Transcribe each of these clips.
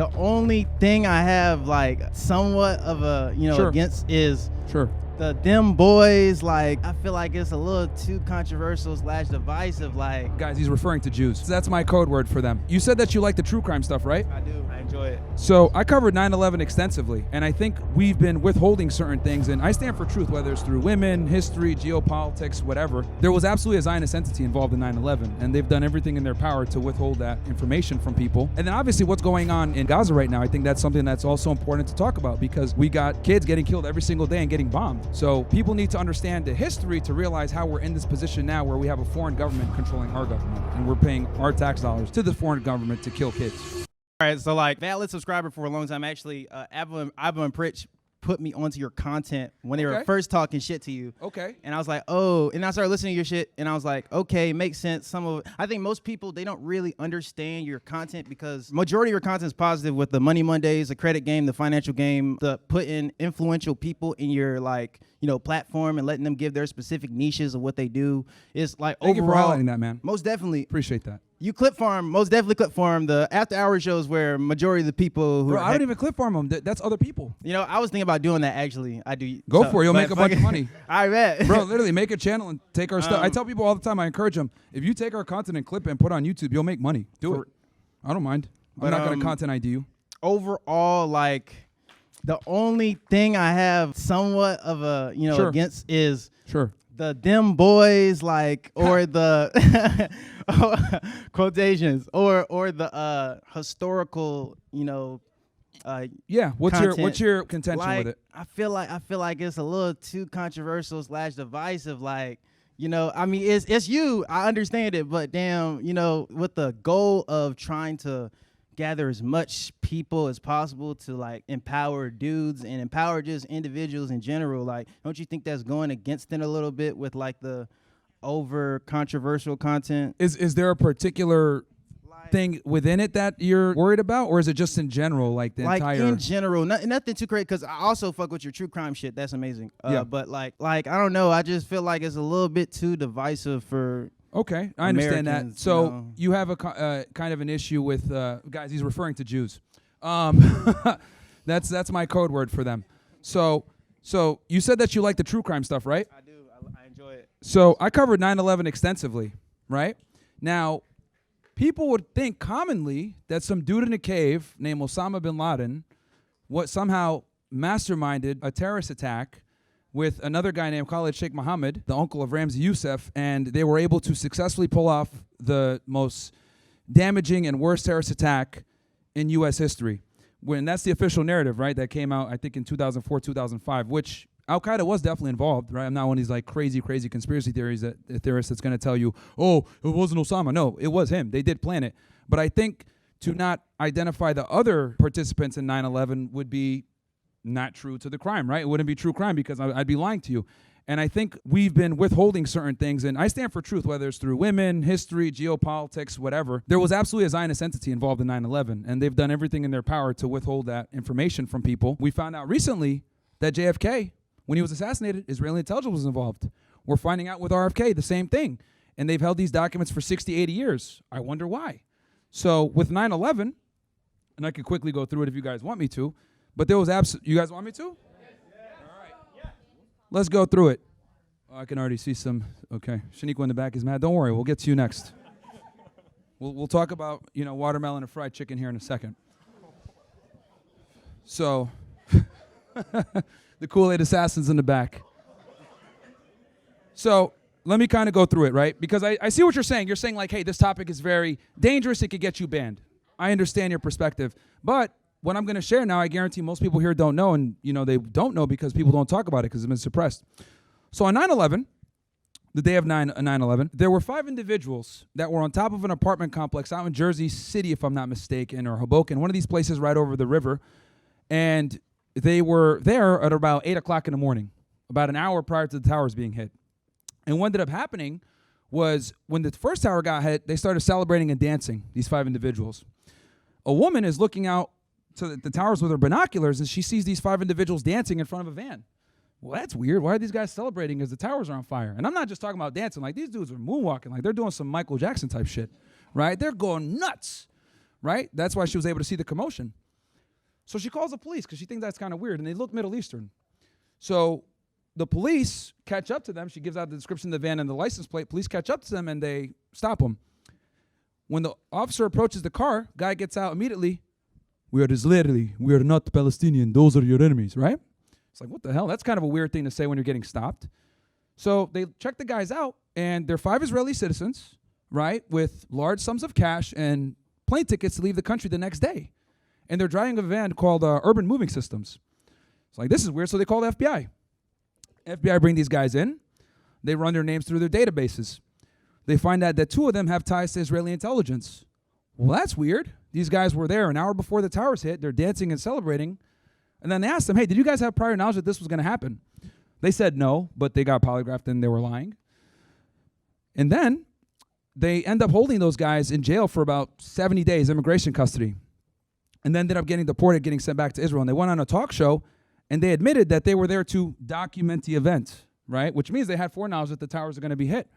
The only thing I have like somewhat of a against is the them boys. Like I feel like it's a little too controversial / divisive. Like guys, he's referring to Jews. That's my code word for them. You said that you like the true crime stuff, right? I do. I enjoy it. So I covered 9/11 extensively, and I think we've been withholding certain things, and I stand for truth, whether it's through women, history, geopolitics, whatever. There was absolutely a Zionist entity involved in 9/11, and they've done everything in their power to withhold that information from people. And then obviously what's going on in Gaza right now, I think that's something that's also important to talk about, because we got kids getting killed every single day and getting bombed. So people need to understand the history to realize how we're in this position now where we have a foreign government controlling our government, and we're paying our tax dollars to the foreign government to kill kids. All right, so like valid subscriber for a long time. Actually, Abba and Pritch put me onto your content when they were first talking shit to you. Okay. And I was like, oh, and I started listening to your shit, and I was like, okay, makes sense. I think most people, they don't really understand your content because majority of your content is positive with the Money Mondays, the credit game, the financial game, the putting influential people in your platform and letting them give their specific niches of what they do. It's like Thank overall. you for highlighting that, man. Most definitely. Appreciate that. You clip farm, most definitely clip farm the after hour shows where majority of the people who I don't even clip farm them. That's other people. I was thinking about doing that actually. I do. Go for it. You'll make a bunch of money. I bet. Bro, literally make a channel and take our stuff. I tell people all the time, I encourage them, if you take our content and clip it and put it on YouTube, you'll make money. Do it. I don't mind. I'm not going to content ID you. Overall, like the only thing I have somewhat of a, against is the them boys, like, or the quotations or the historical, what's your contention with it? I feel like it's a little too controversial / divisive. Like, I mean, it's you. I understand it, but damn, with the goal of trying to gather as much people as possible to like empower dudes and empower just individuals in general. Like, don't you think that's going against it a little bit with like the over controversial content? Is there a particular thing within it that you're worried about, or is it just in general, like the entire? In general, nothing too crazy. Because I also fuck with your true crime shit. That's amazing. But like I don't know. I just feel like it's a little bit too divisive for. Okay, I understand that. So you have a kind of an issue with guys. He's referring to Jews. That's my code word for them. So you said that you like the true crime stuff, right? I do. I enjoy it. So I covered 9/11 extensively, right? Now, people would think commonly that some dude in a cave named Osama bin Laden somehow masterminded a terrorist attack with another guy named Khalid Sheikh Mohammed, the uncle of Ramzi Youssef, and they were able to successfully pull off the most damaging and worst terrorist attack in U.S. history. When that's the official narrative, right, that came out, I think, in 2004, 2005, which Al-Qaeda was definitely involved, right? I'm not one of these like crazy conspiracy theories theorists that's going to tell you, oh, it wasn't Osama. No, it was him. They did plan it. But I think to not identify the other participants in 9/11 would be not true to the crime, right? It wouldn't be true crime because I'd be lying to you. And I think we've been withholding certain things, and I stand for truth, whether it's through women, history, geopolitics, whatever. There was absolutely a Zionist entity involved in 9/11, and they've done everything in their power to withhold that information from people. We found out recently that JFK, when he was assassinated, Israeli intelligence was involved. We're finding out with RFK the same thing, and they've held these documents for 60, 80 years. I wonder why. So with 9/11, and I could quickly go through it if you guys want me to, but there was you guys want me to? All right. Let's go through it. Oh, I can already see some. Okay. Shaniqua in the back is mad. Don't worry. We'll get to you next. We'll talk about, watermelon and fried chicken here in a second. So, the Kool-Aid assassins in the back. So, let me kind of go through it, right? Because I see what you're saying. You're saying like, hey, this topic is very dangerous. It could get you banned. I understand your perspective. But what I'm going to share now, I guarantee most people here don't know, and they don't know because people don't talk about it because it's been suppressed. So on 9/11, the day of 9/11, there were 5 individuals that were on top of an apartment complex out in Jersey City, if I'm not mistaken, or Hoboken, one of these places right over the river. And they were there at about 8 o'clock in the morning, about an hour prior to the towers being hit. And what ended up happening was when the first tower got hit, they started celebrating and dancing, these 5 individuals. A woman is looking out to the towers with her binoculars, and she sees these 5 individuals dancing in front of a van. Well, that's weird. Why are these guys celebrating as the towers are on fire? And I'm not just talking about dancing. Like, these dudes are moonwalking. Like, they're doing some Michael Jackson type shit, right? They're going nuts, right? That's why she was able to see the commotion. So she calls the police because she thinks that's kind of weird, and they look Middle Eastern. So the police catch up to them. She gives out the description of the van and the license plate. Police catch up to them, and they stop them. When the officer approaches the car, guy gets out immediately. We are Israeli. We are not Palestinian. Those are your enemies, right? It's like, what the hell? That's kind of a weird thing to say when you're getting stopped. So they check the guys out, and they're 5 Israeli citizens, right, with large sums of cash and plane tickets to leave the country the next day. And they're driving a van called Urban Moving Systems. It's like, this is weird, so they call the FBI. FBI bring these guys in. They run their names through their databases. They find out that 2 of them have ties to Israeli intelligence. Well, that's weird. These guys were there an hour before the towers hit. They're dancing and celebrating. And then they asked them, hey, did you guys have prior knowledge that this was going to happen? They said no, but they got polygraphed and they were lying. And then they end up holding those guys in jail for about 70 days, immigration custody. And then ended up getting deported, getting sent back to Israel. And they went on a talk show, and they admitted that they were there to document the event, right? Which means they had foreknowledge that the towers are going to be hit.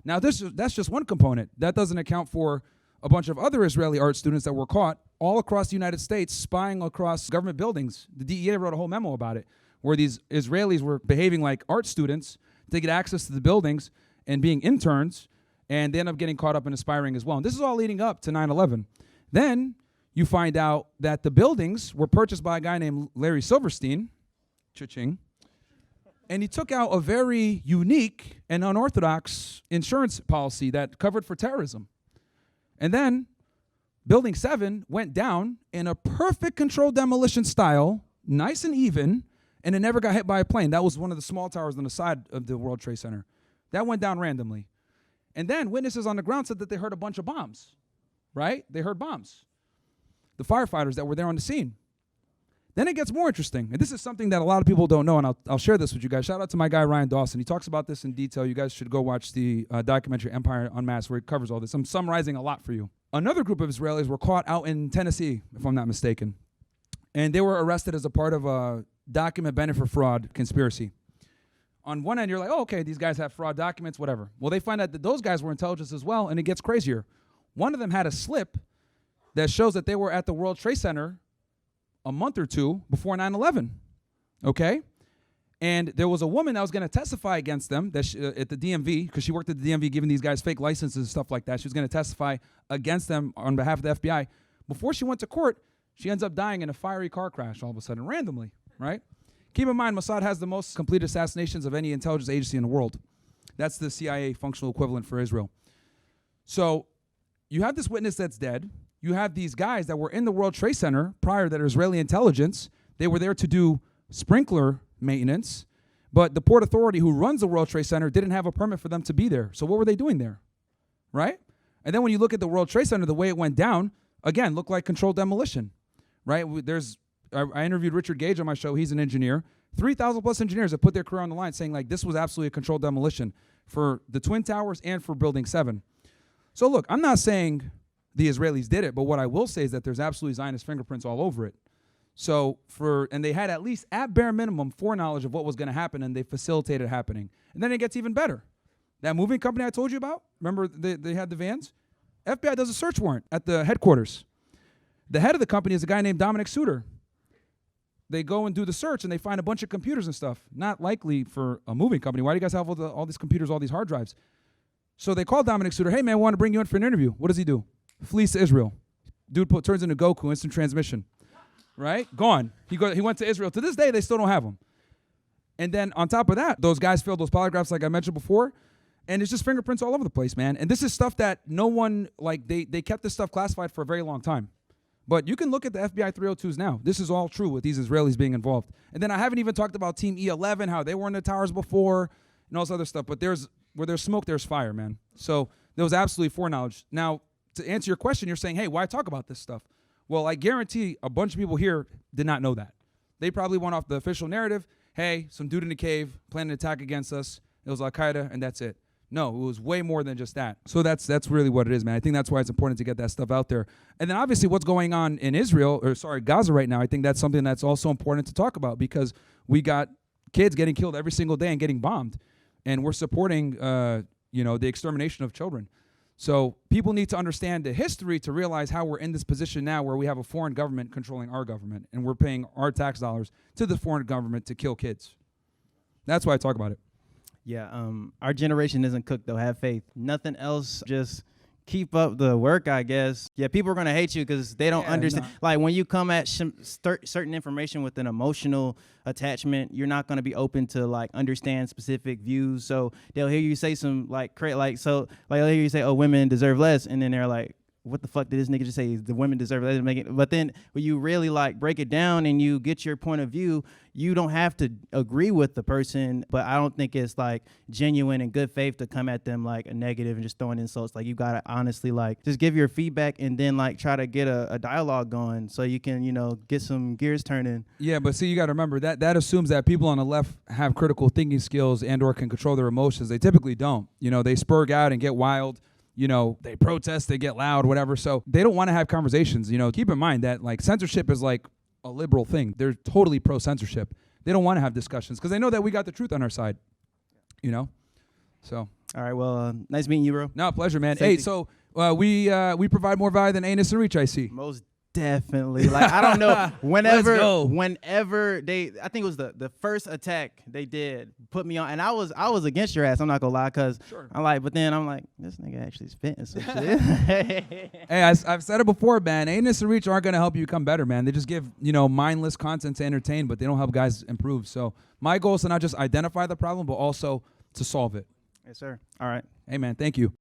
Now, that's just one component. That doesn't account for a bunch of other Israeli art students that were caught all across the United States spying across government buildings. The DEA wrote a whole memo about it, where these Israelis were behaving like art students to get access to the buildings and being interns, and they end up getting caught up in aspiring as well. And this is all leading up to 9/11. Then you find out that the buildings were purchased by a guy named Larry Silverstein, cha-ching, and he took out a very unique and unorthodox insurance policy that covered for terrorism. And then Building 7 went down in a perfect controlled demolition style, nice and even, and it never got hit by a plane. That was one of the small towers on the side of the World Trade Center. That went down randomly. And then witnesses on the ground said that they heard a bunch of bombs, right? They heard bombs. The firefighters that were there on the scene. Then it gets more interesting. And this is something that a lot of people don't know, and I'll share this with you guys. Shout out to my guy, Ryan Dawson. He talks about this in detail. You guys should go watch the documentary Empire Unmasked, where he covers all this. I'm summarizing a lot for you. Another group of Israelis were caught out in Tennessee, if I'm not mistaken. And they were arrested as a part of a document benefit fraud conspiracy. On one end, you're like, oh, okay, these guys have fraud documents, whatever. Well, they find out that those guys were intelligence as well, and it gets crazier. One of them had a slip that shows that they were at the World Trade Center a month or 2 before 9/11, okay? And there was a woman that was going to testify against them that at the DMV, because she worked at the DMV giving these guys fake licenses and stuff like that. She was going to testify against them on behalf of the FBI. Before she went to court, she ends up dying in a fiery car crash all of a sudden, randomly, right? Keep in mind, Mossad has the most complete assassinations of any intelligence agency in the world. That's the CIA functional equivalent for Israel. So you have this witness that's dead. You have these guys that were in the World Trade Center prior that are Israeli intelligence. They were there to do sprinkler maintenance, but the Port Authority who runs the World Trade Center didn't have a permit for them to be there. So what were they doing there, right? And then when you look at the World Trade Center, the way it went down, again, looked like controlled demolition, right? I interviewed Richard Gage on my show. He's an engineer. 3,000 plus engineers that put their career on the line saying like this was absolutely a controlled demolition for the Twin Towers and for Building 7. So look, I'm not saying the Israelis did it, but what I will say is that there's absolutely Zionist fingerprints all over it. So and they had at least at bare minimum foreknowledge of what was going to happen, and they facilitated it happening. And then it gets even better. That moving company I told you about, remember they had the vans? FBI does a search warrant at the headquarters. The head of the company is a guy named Dominic Suter. They go and do the search, and they find a bunch of computers and stuff. Not likely for a moving company. Why do you guys have all these computers, all these hard drives? So they call Dominic Suter, hey, man, I want to bring you in for an interview. What does he do? Flees to Israel. Dude turns into Goku, instant transmission. Right? Gone. He went to Israel. To this day, they still don't have him. And then on top of that, those guys failed those polygraphs like I mentioned before, and it's just fingerprints all over the place, man. And this is stuff that no one, like, they kept this stuff classified for a very long time. But you can look at the FBI 302s now. This is all true with these Israelis being involved. And then I haven't even talked about Team E11, how they were in the towers before, and all this other stuff. But where there's smoke, there's fire, man. So there was absolutely foreknowledge. Now, to answer your question, you're saying, hey, why talk about this stuff? Well, I guarantee a bunch of people here did not know that. They probably went off the official narrative. Hey, some dude in the cave planned an attack against us. It was Al-Qaeda, and that's it. No, it was way more than just that. So that's really what it is, man. I think that's why it's important to get that stuff out there. And then obviously what's going on in Gaza right now, I think that's something that's also important to talk about because we got kids getting killed every single day and getting bombed. And we're supporting, the extermination of children. So people need to understand the history to realize how we're in this position now where we have a foreign government controlling our government, and we're paying our tax dollars to the foreign government to kill kids. That's why I talk about it. Yeah, our generation isn't cooked though. Have faith. Nothing else. Just keep up the work, I guess. Yeah, people are gonna hate you because they don't understand. Like when you come at certain information with an emotional attachment, you're not gonna be open to like understand specific views. So they'll hear you say some like so like they'll hear you say, "Oh, women deserve less," and then they're like, what the fuck did this nigga just say? The women deserve less. Make it. But then when you really like break it down and you get your point of view, you don't have to agree with the person. But I don't think it's like genuine and good faith to come at them like a negative and just throwing insults. Like you gotta honestly like just give your feedback and then like try to get a dialogue going so you can, you know, get some gears turning. Yeah, but see, you gotta remember that assumes that people on the left have critical thinking skills and or can control their emotions. They typically don't. You know, they spurg out and get wild. You know, they protest, they get loud, whatever. So they don't want to have conversations. You know, keep in mind that like censorship is like a liberal thing. They're totally pro censorship. They don't want to have discussions because they know that we got the truth on our side. You know, so. All right. Well, nice meeting you, bro. No, pleasure, man. Safety. Hey, so we provide more value than anus and reach. I see. Most definitely. Like I don't know. Whenever they, I think it was the first attack they did put me on, and I was against your ass. I'm not gonna lie, cause I'm like, but then I'm like, this nigga actually spitting some shit. Hey, I've said it before, man. Anus and reach aren't gonna help you become better, man. They just give mindless content to entertain, but they don't help guys improve. So my goal is to not just identify the problem, but also to solve it. Yes, sir. All right. Hey, man. Thank you.